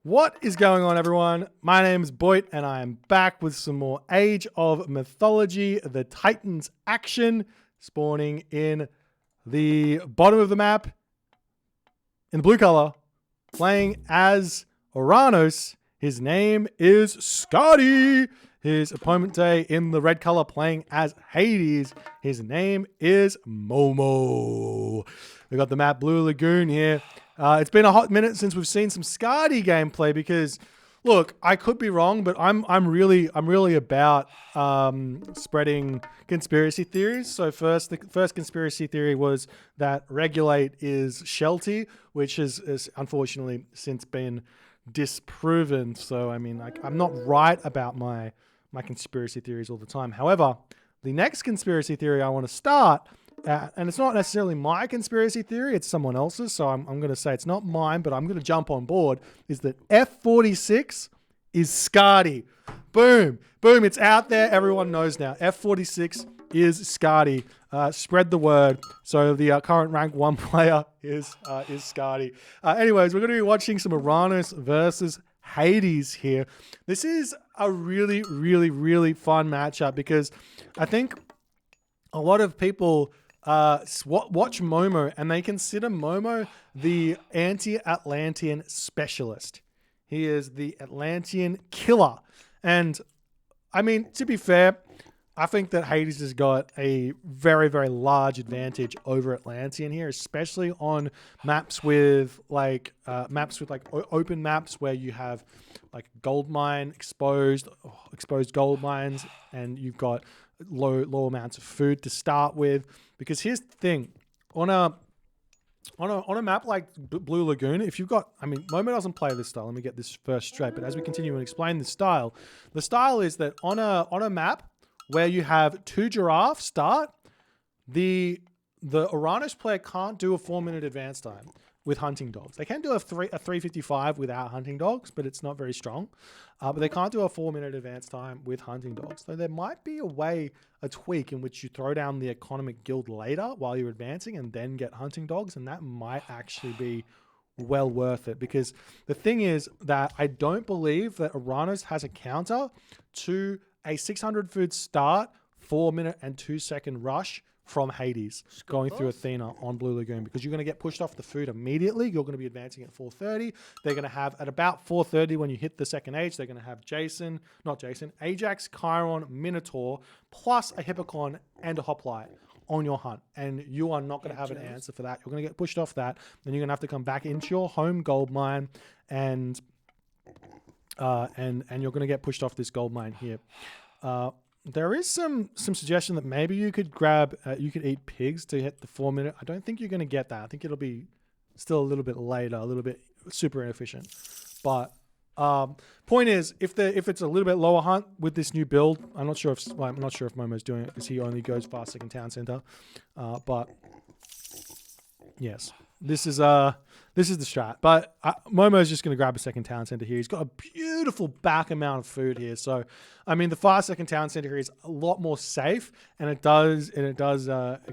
What is going on, everyone? My name is Boit, and I am back with some more Age of Mythology, the Titans action, spawning in the bottom of the map, in the blue color, playing as Oranos. His name is Skady. His opponent today in the red color, playing as Hades. His name is Momo. We got the map Blue Lagoon here. It's been a hot minute since we've seen some Skady gameplay because, look, I could be wrong, but I'm really about spreading conspiracy theories. So the first conspiracy theory was that Regulate is Shelty, which has unfortunately since been disproven. So I mean, I'm not right about my conspiracy theories all the time. However, the next conspiracy theory I want to start. And it's not necessarily my conspiracy theory, it's someone else's, so I'm going to say it's not mine, but I'm going to jump on board, is that F46 is Skady. Boom. Boom, it's out there, everyone knows now. F46 is Skady. Spread the word. So the current rank 1 player is Skady. Anyways, we're going to be watching some Oranos versus Hades here. This is a really fun matchup because I think a lot of people watch Momo and they consider Momo the anti-Atlantean specialist. He is the Atlantean killer. And I mean, to be fair, I think that Hades has got a very large advantage over Atlantean here, especially on maps with open maps where you have like gold mine exposed gold mines, and you've got low amounts of food to start with. Because here's the thing, on a map like Blue Lagoon, if you've got, I mean, Momo doesn't play this style. Let me get this first straight. But as we continue and explain the style is that on a map where you have 2 giraffes start, the Oranos player can't do a 4-minute advance time with hunting dogs. They can do a 355 without hunting dogs, but it's not very strong. But they can't do a 4-minute advance time with hunting dogs. So there might be a tweak in which you throw down the economic guild later while you're advancing and then get hunting dogs, and that might actually be well worth it. Because the thing is that I don't believe that Oranos has a counter to a 600 food start, 4-minute and 2-second rush from Hades going through Athena on Blue Lagoon, because you're going to get pushed off the food immediately. You're going to be advancing at 4:30. They're going to have at about 4:30 when you hit the second age, they're going to have Ajax, Chiron, Minotaur, plus a Hippocon and a Hoplite on your hunt, and you are not going to have an answer for that. You're going to get pushed off that, then you're going to have to come back into your home gold mine, and you're going to get pushed off this gold mine here. There is some suggestion that maybe you could you could eat pigs to hit the 4-minute. I don't think you're going to get that. I think it'll be still a little bit later, a little bit super inefficient. But point is, if it's a little bit lower hunt with this new build, I'm not sure if Momo's doing it because he only goes fast second town center. But yes, this is the strat. But Momo's just going to grab a second town center here. He's got a beautiful back amount of food here. So, I mean, the fast second town center here is a lot more safe, and it does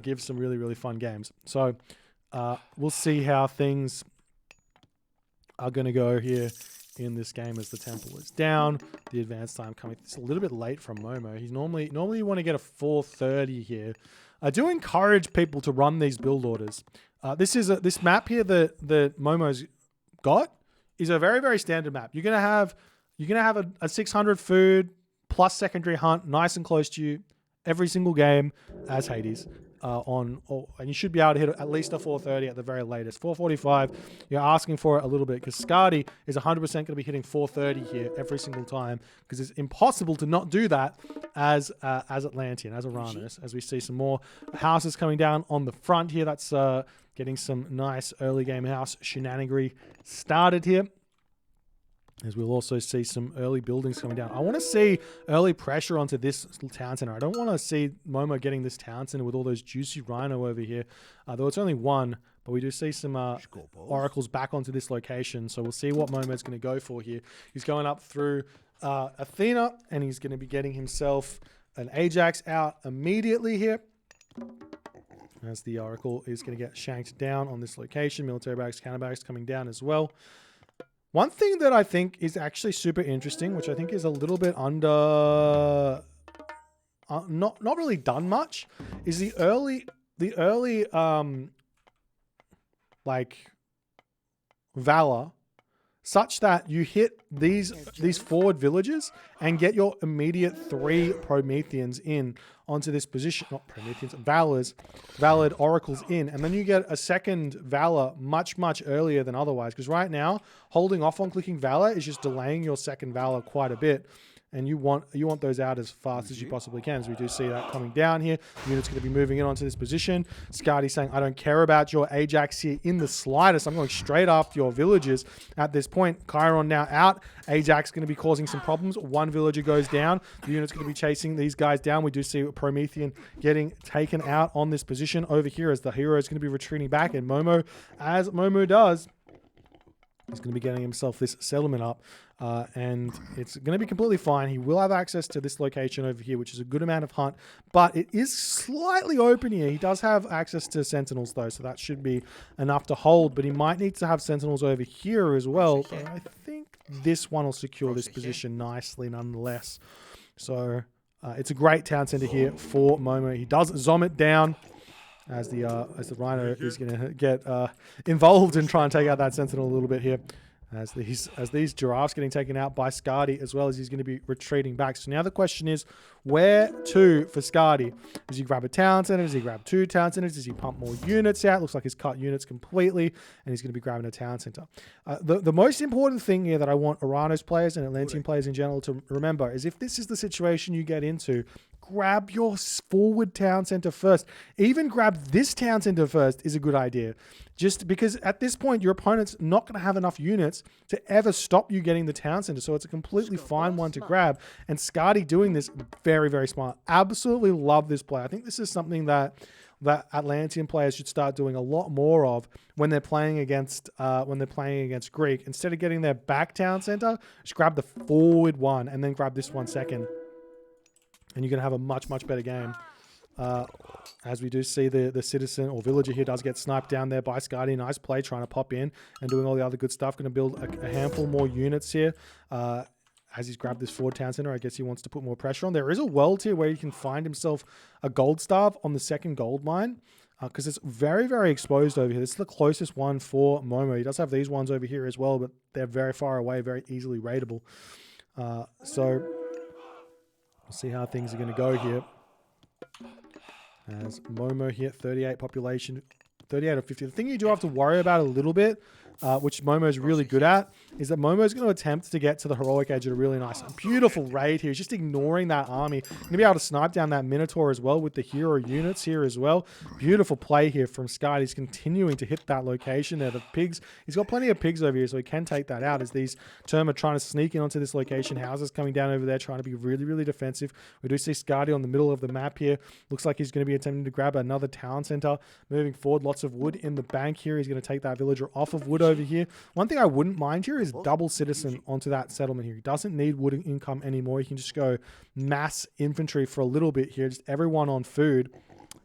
give some really fun games. So, we'll see how things are going to go here in this game as the temple is down. The advance time coming. It's a little bit late from Momo. He's normally you want to get a 4:30 here. I do encourage people to run these build orders. This map here that Momo's got is a very standard map. You're gonna have a 600 food plus secondary hunt, nice and close to you every single game as Hades. And you should be able to hit at least a 4:30 at the very latest. 4:45, you're asking for it a little bit because Skady is 100% going to be hitting 4:30 here every single time, because it's impossible to not do that as Atlantean, as Oranos. As we see some more houses coming down on the front here, that's getting some nice early game house shenanigery started here. As we'll also see some early buildings coming down. I want to see early pressure onto this town center. I don't want to see Momo getting this town center with all those juicy rhino over here. Though it's only one, but we do see some oracles back onto this location. So we'll see what Momo's going to go for here. He's going up through Athena, and he's going to be getting himself an Ajax out immediately here, as the oracle is going to get shanked down on this location. Military barracks, counter barracks coming down as well. One thing that I think is actually super interesting, which I think is a little bit under, not really done much, is the early like valor, such that you hit these forward villages and get your immediate 3 Prometheans in onto this position. Not Prometheans, Valid Oracles in. And then you get a second Valor much earlier than otherwise. Because right now, holding off on clicking Valor is just delaying your second Valor quite a bit. And you want those out as fast as you possibly can. So we do see that coming down here. The unit's going to be moving in onto this position. Skady saying, I don't care about your Ajax here in the slightest. I'm going straight after your villagers at this point. Chiron now out. Ajax going to be causing some problems. 1 villager goes down. The unit's going to be chasing these guys down. We do see Promethean getting taken out on this position over here as the hero is going to be retreating back. And Momo, as Momo does, he's going to be getting himself this settlement up. And it's going to be completely fine. He will have access to this location over here, which is a good amount of hunt, but it is slightly open here. He does have access to sentinels though, so that should be enough to hold, but he might need to have sentinels over here as well. But I think this one will secure this position nicely nonetheless. So it's a great town center here for Momo. He does zom it down as the Rhino is going to get involved and try and take out that sentinel a little bit here. As these giraffes getting taken out by Skady, as well as he's going to be retreating back. So now the question is, where to for Skady? Does he grab a town center? Does he grab 2 town centers? Does he pump more units out? Looks like he's cut units completely, and he's going to be grabbing a town center. The most important thing here that I want Oranos players and Atlantean players in general to remember is, if this is the situation you get into, grab your forward town center first. Even grab this town center first is a good idea. Just because at this point, your opponent's not going to have enough units to ever stop you getting the town center. So it's a completely fine one to grab. And Skady doing this, very smart. Absolutely love this play. I think this is something that Atlantean players should start doing a lot more of when they're playing against Greek. Instead of getting their back town center, just grab the forward one and then grab this one second. And you're going to have a much better game. As we do see the citizen or villager here does get sniped down there by Skady. Nice play, trying to pop in and doing all the other good stuff. Going to build a handful more units here. As he's grabbed this forward town center, I guess he wants to put more pressure on. There is a world here where he can find himself a gold starve on the second gold mine. Because it's very exposed over here. This is the closest one for Momo. He does have these ones over here as well, but they're very far away, very easily raidable. So we'll see how things are going to go here. As Momo here, 38 population, 38 or 50. The thing you do have to worry about a little bit, which Momo is really good at, is that Momo is going to attempt to get to the heroic edge at a really nice, beautiful raid here. He's just ignoring that army. Going to be able to snipe down that Minotaur as well with the hero units here as well. Beautiful play here from Skady. He's continuing to hit that location there. The pigs, he's got plenty of pigs over here, so he can take that out as these Term are trying to sneak in onto this location. Houses coming down over there, trying to be really defensive. We do see Skady on the middle of the map here. Looks like he's going to be attempting to grab another town center. Moving forward, lots of wood in the bank here. He's going to take that villager off of wood over here. One thing I wouldn't mind here is double citizen onto that settlement here. He doesn't need wood income anymore. He can just go mass infantry for a little bit here. Just everyone on food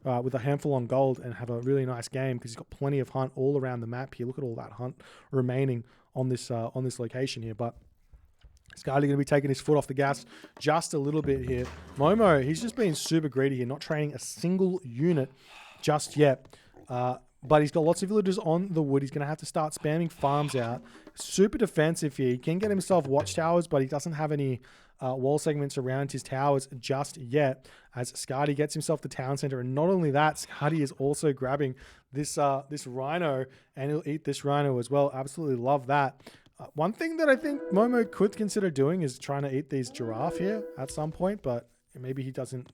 with a handful on gold and have a really nice game because he's got plenty of hunt all around the map here. Look at all that hunt remaining on this location here. But Skady going to be taking his foot off the gas just a little bit here. Momo, he's just being super greedy here, not training a single unit just yet. But he's got lots of villagers on the wood. He's going to have to start spamming farms out. Super defensive here. He can get himself watchtowers, but he doesn't have any wall segments around his towers just yet. As Skady gets himself the town center. And not only that, Skady is also grabbing this rhino, and he'll eat this rhino as well. Absolutely love that. One thing that I think Momo could consider doing is trying to eat these giraffe here at some point, but maybe he doesn't.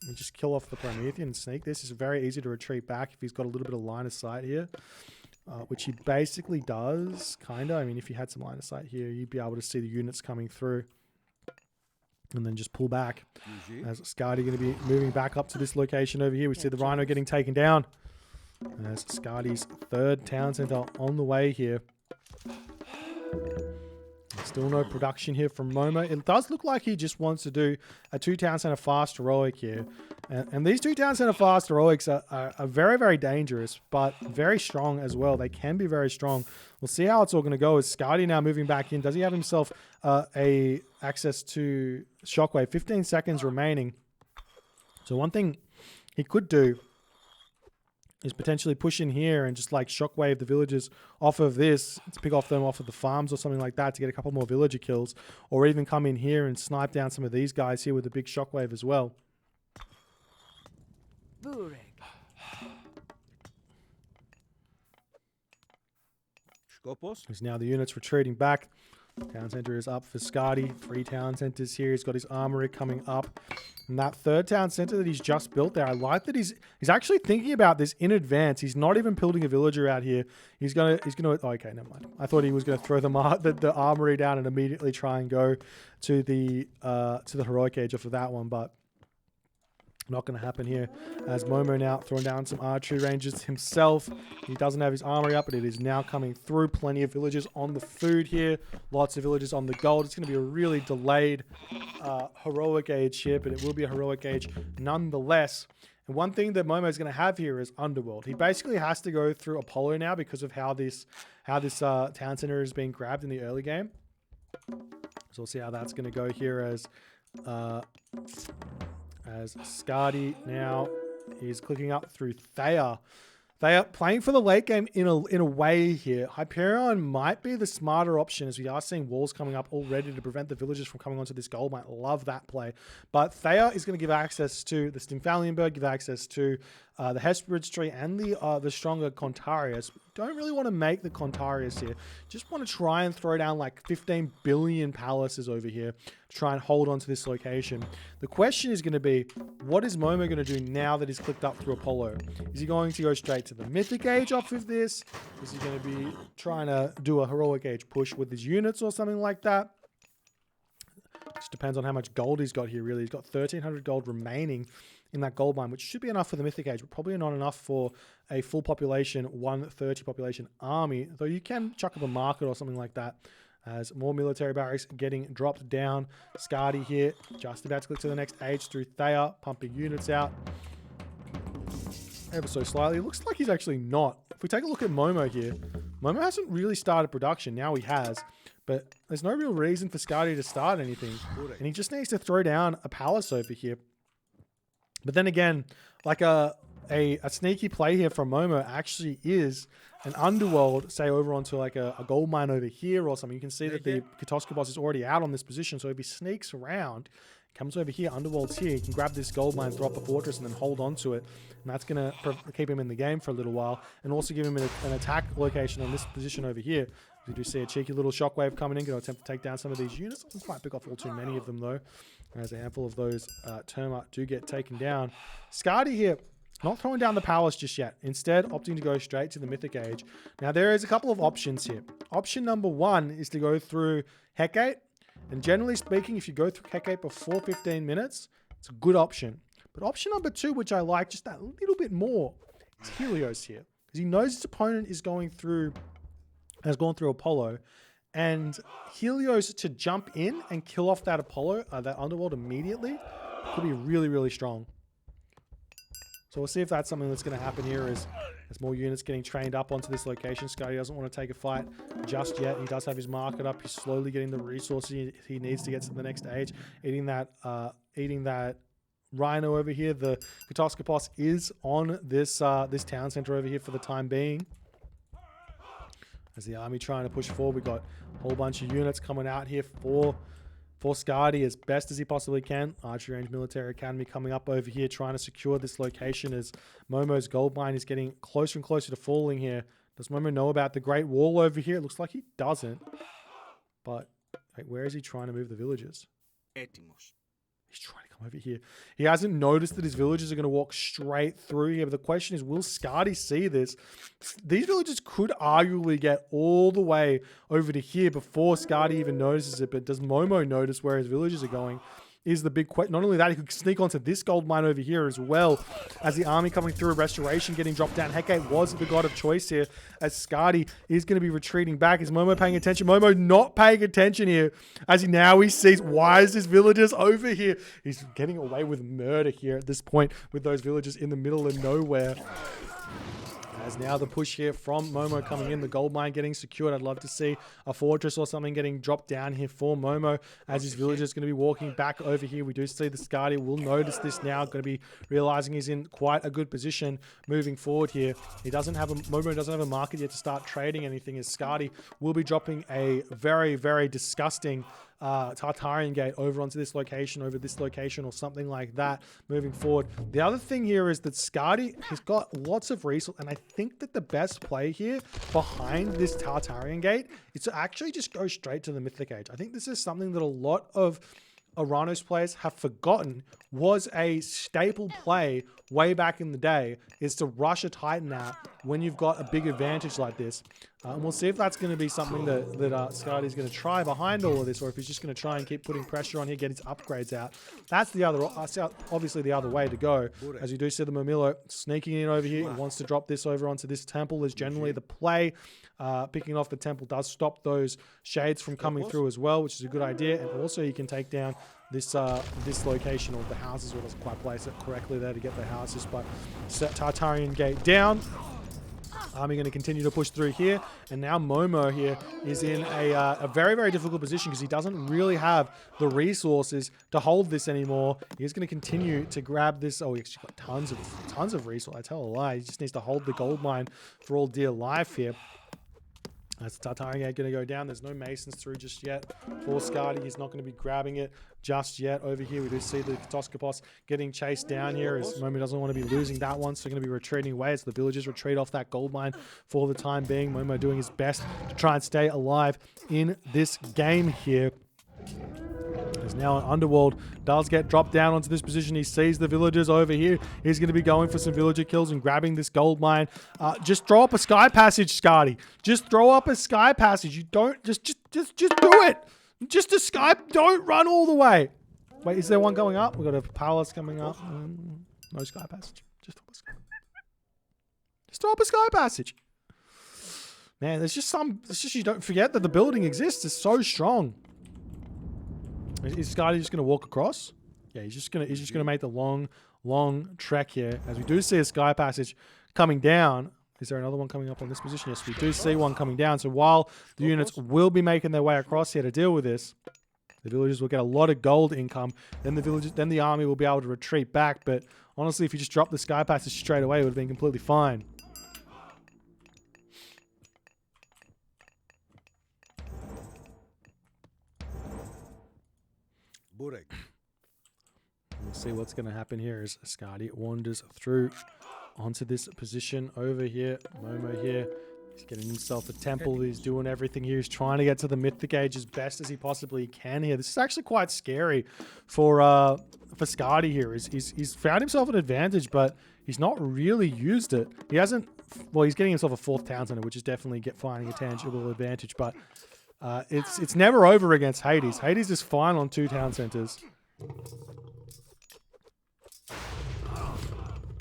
We just kill off the Promethean and sneak this. It's very easy to retreat back if he's got a little bit of line of sight here, which he basically does, kind of. I mean, if you had some line of sight here, you'd be able to see the units coming through and then just pull back. As Skady going to be moving back up to this location over here. We see the rhino getting taken down. As Skady's third town center on the way here. Still no production here from Momo. It does look like he just wants to do a 2 town center fast heroic here. And these 2 town center fast heroics are very, very dangerous, but very strong as well. They can be very strong. We'll see how it's all going to go. Is Skady now moving back in? Does he have himself a access to Shockwave? 15 seconds remaining. So one thing he could do is potentially push in here and just like shockwave the villagers off of this to pick off them off of the farms or something like that to get a couple more villager kills, or even come in here and snipe down some of these guys here with a big shockwave as well. As now the units retreating back. Town center is up for Skady. 3 town centers here. He's got his armory coming up. And that 3rd town center that he's just built there, I like that he's actually thinking about this in advance. He's not even building a villager out here. He's gonna oh, okay, never mind. I thought he was gonna throw the armory down and immediately try and go to the heroic age off of that one, but not going to happen here, as Momo now throwing down some archery ranges himself. He doesn't have his armory up, but it is now coming through. Plenty of villagers on the food here. Lots of villagers on the gold. It's going to be a really delayed heroic age here, but it will be a heroic age nonetheless. And one thing that Momo is going to have here is underworld. He basically has to go through Apollo now because of how this town center is being grabbed in the early game. So we'll see how that's going to go here as Skady now is clicking up through Thea. They are playing for the late game in a way here. Hyperion might be the smarter option, as we are seeing walls coming up already to prevent the villagers from coming onto this gold mine. Love that play. But Thea is going to give access to the Stymphalienberg, give access to the Hesperid's tree and the stronger Contarius. Don't really want to make the Contarius here. Just want to try and throw down like 15 billion palaces over here to try and hold on to this location. The question is going to be, what is Momo going to do now that he's clicked up through Apollo? Is he going to go straight to the Mythic Age off of this? Is he going to be trying to do a Heroic Age push with his units or something like that? Just depends on how much gold he's got here, really. He's got 1,300 gold remaining in that gold mine, which should be enough for the Mythic Age, but probably not enough for a full population, 130 population army, though you can chuck up a market or something like that. As more military barracks getting dropped down. Skady here, just about to click to the next age through Thea, pumping units out ever so slightly. It looks like he's actually not. If we take a look at Momo here, Momo hasn't really started production. Now he has, but there's no real reason for Skady to start anything. And he just needs to throw down a palace over here. But then again, like a sneaky play here from Momo actually is an underworld, say over onto like a gold mine over here or something. You can see that the Katoskopos is already out on this position. So if he sneaks around, comes over here, underworld's here, he can grab this gold mine, throw up a fortress, and then hold on to it. And that's going to keep him in the game for a little while, and also give him an attack location on this position over here. We do see a cheeky little shockwave coming in, going to attempt to take down some of these units. Doesn't quite pick off all too many of them, though, as a handful of those Termite do get taken down. Skady here, not throwing down the palace just yet. Instead, opting to go straight to the Mythic Age. Now, there is a couple of options here. Option number one is to go through Hecate. And generally speaking, if you go through Hecate before 15 minutes, it's a good option. But option number two, which I like just that little bit more, is Helios here. Because he knows his opponent is has gone through Apollo. And Helios to jump in and kill off that Apollo, that underworld immediately, could be really, really strong. So we'll see if that's something that's going to happen here as more units getting trained up onto this location. Skady doesn't want to take a fight just yet. He does have his market up. He's slowly getting the resources he needs to get to the next age. Eating that rhino over here. The Katoskopos is on this town center over here for the time being. As the army trying to push forward, we've got a whole bunch of units coming out here for Skady as best as he possibly can. Archery Range Military Academy coming up over here, trying to secure this location as Momo's gold mine is getting closer and closer to falling here. Does Momo know about the Great Wall over here? It looks like he doesn't. But wait, where is he trying to move the villagers? He's trying to come over here. He hasn't noticed that his villagers are going to walk straight through here. But the question is, will Skady see this? These villagers could arguably get all the way over to here before Skady even notices it. But does Momo notice where his villagers are going? is the big question. Not only that, he could sneak onto this gold mine over here as well, as the army coming through, restoration getting dropped down. Hecate was the god of choice here, as Skady is going to be retreating back. Is Momo paying attention? Momo not paying attention here, as he sees, why is this villagers over here? He's getting away with murder here at this point, with those villagers in the middle of nowhere. As now the push here from Momo coming in, the gold mine getting secured. I'd love to see a fortress or something getting dropped down here for Momo, as his villagers going to be walking back over here. We do see the Skady will notice this now, going to be realizing he's in quite a good position moving forward here. Momo doesn't have a market yet to start trading anything, as Skady will be dropping a very, very disgusting Tartarian gate over onto this location, or something like that moving forward. The other thing here is that Skady has got lots of resources, and I think that the best play here behind this Tartarian gate is to actually just go straight to the Mythic Age. I think this is something that a lot of Oranos players have forgotten was a staple play way back in the day, is to rush a Titan out when you've got a big advantage like this. And we'll see if that's going to be something that Skady is going to try behind all of this, or if he's just going to try and keep putting pressure on here, get his upgrades out. That's the other, obviously the other way to go. As you do see the Momilo sneaking in over here. He wants to drop this over onto this temple is generally the play. Picking off the temple does stop those shades from coming through as well, which is a good idea. And also you can take down this location, or the houses, or doesn't quite place it correctly there to get the houses, but set Tartarian gate down. Army going to continue to push through here, and now Momo here is in a very, very difficult position, because he doesn't really have the resources to hold this anymore. He's going to continue to grab this. Oh, he actually got tons of resources. I tell a lie. He just needs to hold the gold mine for all dear life here. That's Tartarian gate going to go down. There's no masons through just yet for Skady. He's not going to be grabbing it just yet. Over here, we do see the Katoskopos getting chased down here, as Momo doesn't want to be losing that one, so they're going to be retreating away as the villagers retreat off that gold mine for the time being. Momo doing his best to try and stay alive in this game here. As now an underworld does get dropped down onto this position. He sees the villagers over here. He's going to be going for some villager kills and grabbing this gold mine. Just throw up a sky passage, Skady. Just throw up a sky passage. You don't just do it. Just a sky. Don't run all the way. Wait, is there one going up? We've got a palace coming up. No sky passage. Just throw up a sky passage. Man, there's just you don't forget that the building exists. It's so strong. Is Skady just going to walk across? Yeah, he's just going to make the long trek here. As we do see a sky passage coming down. Is there another one coming up on this position? Yes, we do see one coming down. So while the units will be making their way across here to deal with this, the villagers will get a lot of gold income. Then the army will be able to retreat back. But honestly, if you just drop the sky passage straight away, it would have been completely fine. We'll see what's going to happen here as Skady wanders through onto this position over here. Momo here, he's getting himself a temple. He's doing everything here. He's trying to get to the Mythic Age as best as he possibly can here. This is actually quite scary for Skady here. He's found himself an advantage, but he's not really used it. He hasn't. Well, he's getting himself a 4th town center, which is definitely finding a tangible advantage, but it's never over against Hades. Hades is fine on 2 town centers.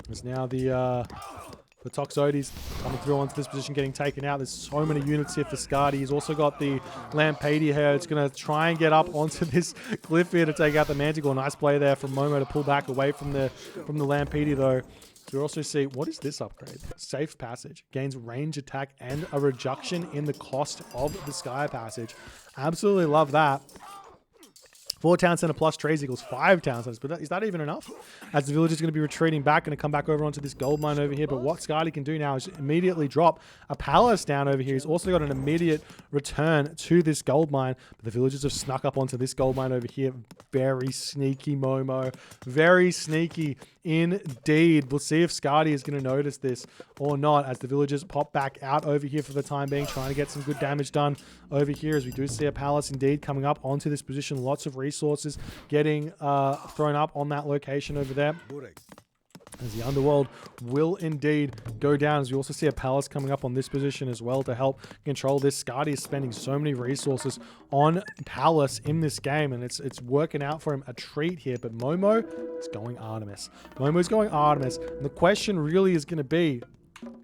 There's now the Toxotes coming through onto this position, getting taken out. There's so many units here for Skady. He's also got the Lampedia here. It's going to try and get up onto this cliff here to take out the Manticore. Nice play there from Momo to pull back away from the Lampedia though. So we also see, what is this upgrade? Safe Passage. Gains range attack and a reduction in the cost of the Sky Passage. Absolutely love that. 4 town center plus trees equals 5 town centers. But is that even enough? As the village is going to be retreating back, going to come back over onto this gold mine over here. But what Skady can do now is immediately drop a palace down over here. He's also got an immediate return to this gold mine. But the villagers have snuck up onto this gold mine over here. Very sneaky, Momo. Very sneaky indeed. We'll see if Skady is going to notice this or not, as the villagers pop back out over here for the time being, trying to get some good damage done over here, as we do see a palace indeed coming up onto this position. Lots of resources getting thrown up on that location over there. as the underworld will indeed go down. As we also see a palace coming up on this position as well to help control this. Skady is spending so many resources on palace in this game, and it's working out for him a treat here. But Momo is going Artemis. Momo's going Artemis, and the question really is going to be,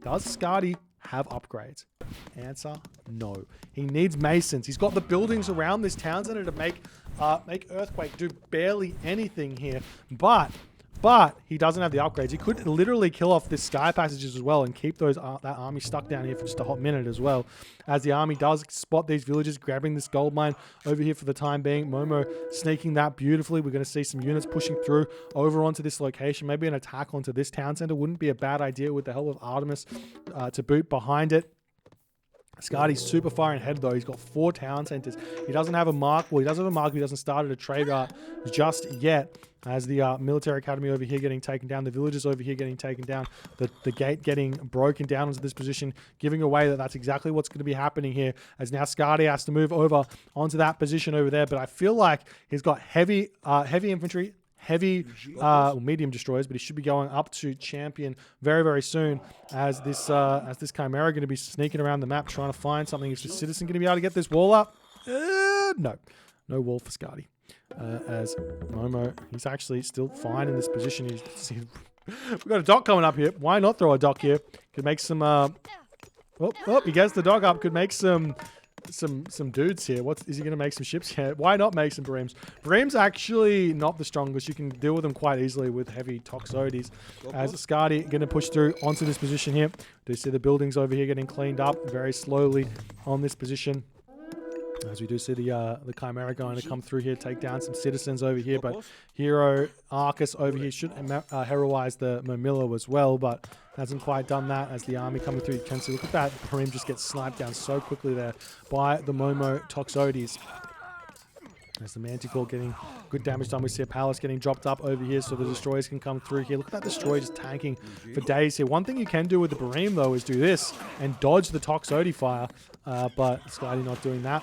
does Skady have upgrades? Answer, no. He needs masons. He's got the buildings around this town center to make Earthquake do barely anything here, but he doesn't have the upgrades. He could literally kill off this sky passages as well and keep those that army stuck down here for just a hot minute as well. As the army does spot these villagers grabbing this gold mine over here for the time being. Momo sneaking that beautifully. We're going to see some units pushing through over onto this location. Maybe an attack onto this town center wouldn't be a bad idea with the help of Artemis to boot behind it. Skady's super far ahead though. He's got 4 town centers. He doesn't have a mark. Well, he does have a mark, but he doesn't start at a trade route just yet. As the military academy over here getting taken down, the villagers over here getting taken down, the gate getting broken down into this position, giving away that that's exactly what's going to be happening here. As now Skady has to move over onto that position over there, but I feel like he's got heavy infantry, medium destroyers, but he should be going up to champion very, very soon. As this chimera going to be sneaking around the map trying to find something. Is the citizen going to be able to get this wall up? No wall for Skady. As Momo, he's actually still fine in this position. We've got a dock coming up here. Why not throw a dock here? Could make some. He gets the dock up. Could make some dudes here. Is he going to make some ships here? Why not make some Breams? Breams actually not the strongest. You can deal with them quite easily with heavy Toxotes. As Skady going to push through onto this position here. Do you see the buildings over here getting cleaned up very slowly on this position? As we do see the Chimera going to come through here, take down some citizens over here, but Hero Arcus over here should heroize the Momilla as well, but hasn't quite done that. As the army coming through, you can see, look at that, Kareem just gets sniped down so quickly there by the Momo Toxotes. As the Manticore getting good damage done, we see a palace getting dropped up over here so the destroyers can come through here. Look at that destroyer just tanking for days here. One thing you can do with the Bareem though is do this and dodge the Toxote fire, but Skady not doing that.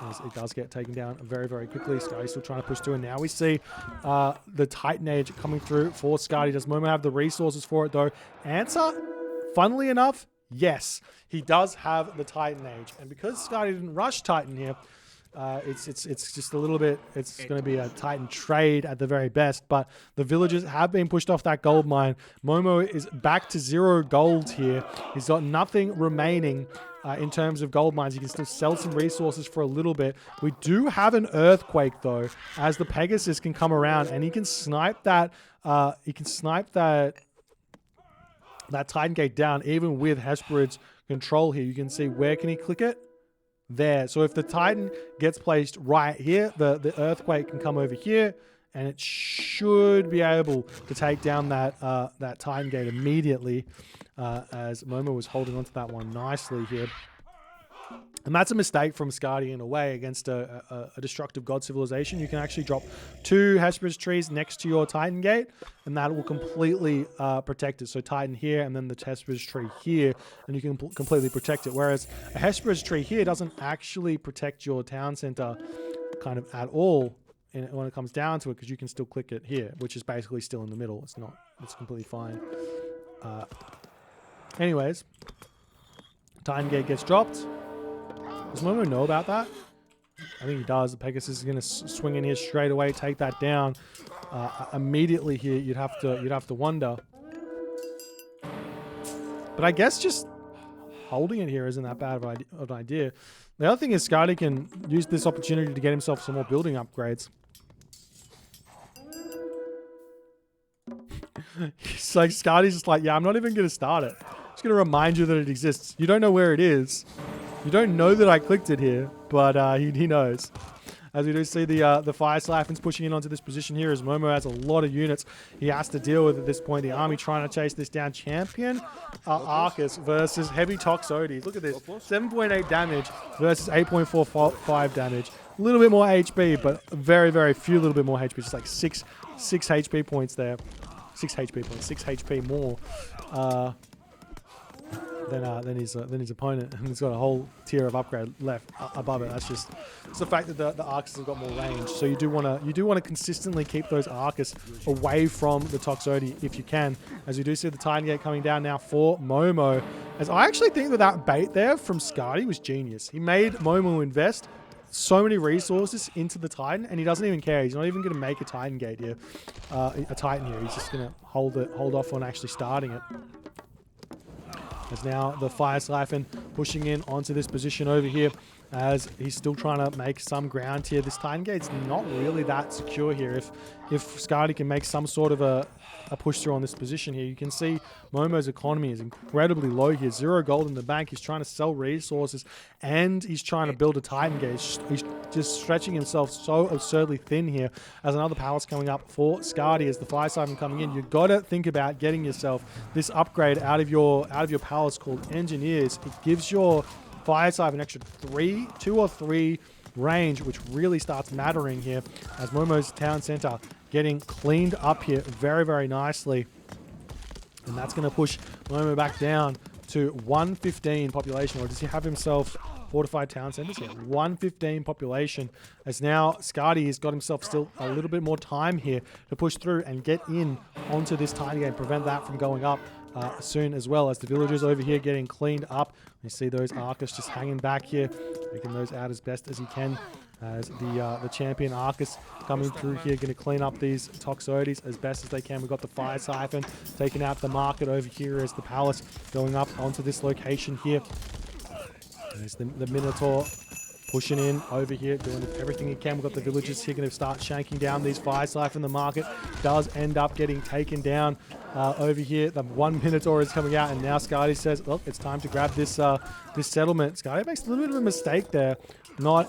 As it does get taken down very, very quickly. Skady's still trying to push through, and now we see the Titan Age coming through for Skady. Does Momo have the resources for it, though? Answer, funnily enough, yes. He does have the Titan Age, and because Skady didn't rush Titan here, it's just a little bit, it's going to be a Titan trade at the very best, but the villagers have been pushed off that gold mine. Momo is back to 0 gold here. He's got nothing remaining in terms of gold mines. You can still sell some resources for a little bit. We do have an earthquake though, as the Pegasus can come around and he can snipe that that Titan Gate down even with Hesperid's control here. You can see, where can he click it? There. So if the Titan gets placed right here, the earthquake can come over here and it should be able to take down that that Titan Gate immediately, as Momo was holding onto that one nicely here. And that's a mistake from Skady in a way against a destructive god civilization. You can actually drop 2 Hesperid's trees next to your Titan Gate, and that will completely protect it. So Titan here, and then the Hesperid's tree here, and you can completely protect it. Whereas a Hesperid's tree here doesn't actually protect your town center kind of at all when it comes down to it, because you can still click it here, which is basically still in the middle. It's completely fine. Anyways, Titan Gate gets dropped. Does Momo know about that? I think he does. The Pegasus is going to swing in here straight away, take that down immediately here. You'd have to wonder. But I guess just holding it here isn't that bad of an idea. The other thing is Skady can use this opportunity to get himself some more building upgrades. It's like Skady's just like, yeah, I'm not even going to start it. I'm just going to remind you that it exists. You don't know where it is. You don't know that I clicked it here, but he knows. As we do see the Fire Slappings pushing in onto this position here, as Momo has a lot of units he has to deal with at this point. The army trying to chase this down. Champion Arcus versus Heavy Toxotes. Look at this. 7.8 damage versus 8.45 damage. A little bit more HP, but very, very few little bit more HP. Just like 6 HP points there. 6 HP points. 6 HP more. than his opponent, and he's got a whole tier of upgrade left above it. That's just it's the fact that the Arcus have got more range. So you do want to consistently keep those Arcus away from the Toxotes if you can. As we do see the Titan Gate coming down now for Momo. As I actually think that bait there from Skady was genius. He made Momo invest so many resources into the Titan, and he doesn't even care. He's not even going to make a Titan Gate here, a Titan here. He's just going to hold off on actually starting it. As now the Fire Siphon pushing in onto this position over here, as he's still trying to make some ground here. This Titan Gate's not really that secure here. If Skady can make some sort of a push through on this position here, you can see Momo's economy is incredibly low here. 0 gold in the bank. He's trying to sell resources, and he's trying to build a Titan Gate. He's just stretching himself so absurdly thin here. As another palace coming up for Skady, as the Fire Siphon coming in, you've got to think about getting yourself this upgrade out of your palace called Engineers. It gives your Fire Siphon an extra 2 or 3 range, which really starts mattering here, as Momo's town center getting cleaned up here very, very nicely. And that's going to push Momo back down to 115 population. Or does he have himself fortified town centers here? 115 population. As now Skady has got himself still a little bit more time here to push through and get in onto this Titan Gate, prevent that from going up soon, as well as the villagers over here getting cleaned up. You see those Arcus just hanging back here, making those out as best as he can. As the champion Arcus coming through here, going to clean up these Toxotes as best as they can. We've got the Fire Siphon taking out the market over here, as the palace going up onto this location here. There's the Minotaur pushing in over here, doing everything he can. We've got the villagers here going to start shanking down these Fire Siphon. The market does end up getting taken down over here. The 1 Minotaur is coming out, and now Skady says, look, it's time to grab this this settlement. Skady makes a little bit of a mistake there, not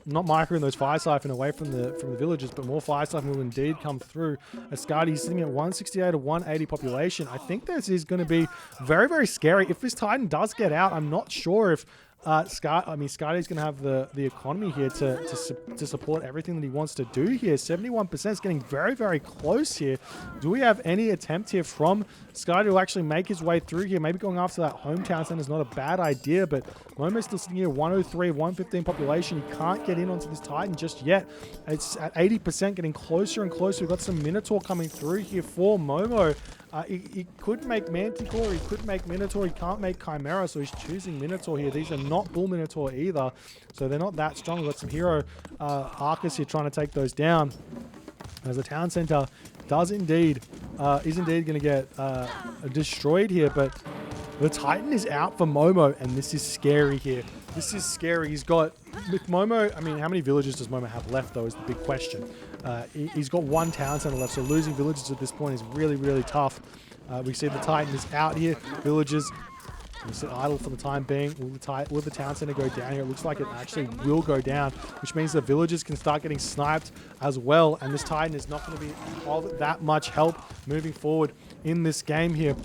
microing those Fire Siphon away from the villagers, but more Fire Siphon will indeed come through. As Skady is sitting at 168 to 180 population. I think this is going to be very, very scary. If this Titan does get out, I'm not sure if Skady's going to have the economy here to support everything that he wants to do here. 71% is getting very, very close here. Do we have any attempt here from Skady to actually make his way through here? Maybe going after that hometown center is not a bad idea, but Momo's still sitting here 103, 115 population. He can't get in onto this Titan just yet. It's at 80%, getting closer and closer. We've got some Minotaur coming through here for Momo. He could make Manticore, he could make Minotaur, he can't make Chimera, so he's choosing Minotaur here. These are not Bull Minotaur either, so they're not that strong. We've got some hero Arcus here trying to take those down. As the town center is indeed going to get destroyed here, but the Titan is out for Momo, and this is scary here. This is scary. He's got, with Momo, I mean, how many villages does Momo have left, though, is the big question. He's got 1 town center left, so losing villages at this point is really, really tough. We see the Titan is out here. Villagers will sit idle for the time being. Will the town center go down here? It looks like it actually will go down, which means the villagers can start getting sniped as well, and this Titan is not going to be of that much help moving forward in this game here.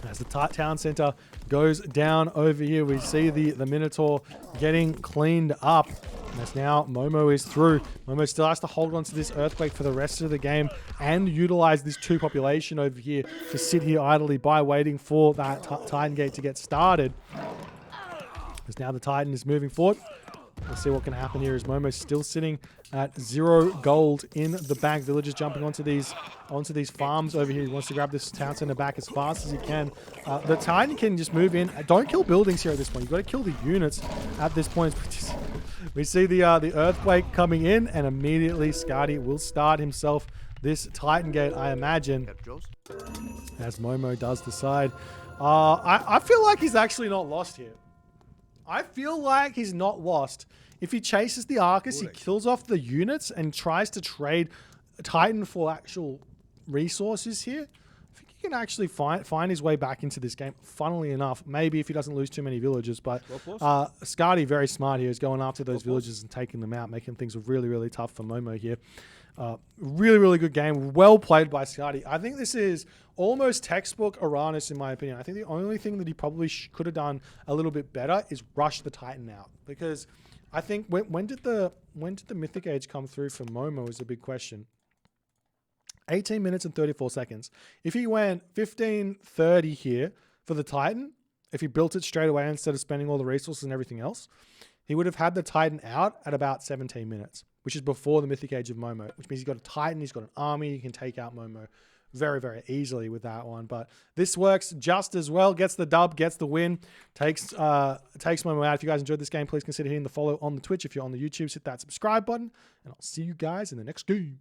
As the town center goes down over here, we see the Minotaur getting cleaned up. And as now Momo is through. Momo still has to hold on to this Earthquake for the rest of the game and utilize this 2 population over here to sit here idly by waiting for that Titan Gate to get started. As now the Titan is moving forward. Let's see what can happen here, as Momo's still sitting at 0 gold in the bank. Villagers jumping onto these farms over here. He wants to grab this town center back as fast as he can. The Titan can just move in. Don't kill buildings here at this point. You've got to kill the units at this point. We see the Earthquake coming in, and immediately Skady will start himself this Titan Gate, I imagine, as Momo does decide. I feel like he's actually not lost here. I feel like he's not lost. If he chases the Arcus, he kills off the units and tries to trade Titan for actual resources here, I think he can actually find his way back into this game, funnily enough. Maybe if he doesn't lose too many villagers, but Skady, very smart here, is going after those villagers and taking them out, making things really, really tough for Momo here. Really, really good game. Well played by Skady. I think this is almost textbook Oranos, in my opinion. I think the only thing that he probably could have done a little bit better is rush the Titan out, because I think when did the Mythic Age come through for Momo is a big question. 18 minutes and 34 seconds. If he went 15:30 here, for the Titan, if he built it straight away instead of spending all the resources and everything else, he would have had the Titan out at about 17 minutes, which is before the Mythic Age of Momo, which means he's got a Titan, he's got an army, he can take out Momo very, very easily with that one. But this works just as well. Gets the dub, gets the win, takes Momo out. If you guys enjoyed this game, please consider hitting the follow on the Twitch. If you're on the YouTube, hit that subscribe button, and I'll see you guys in the next game.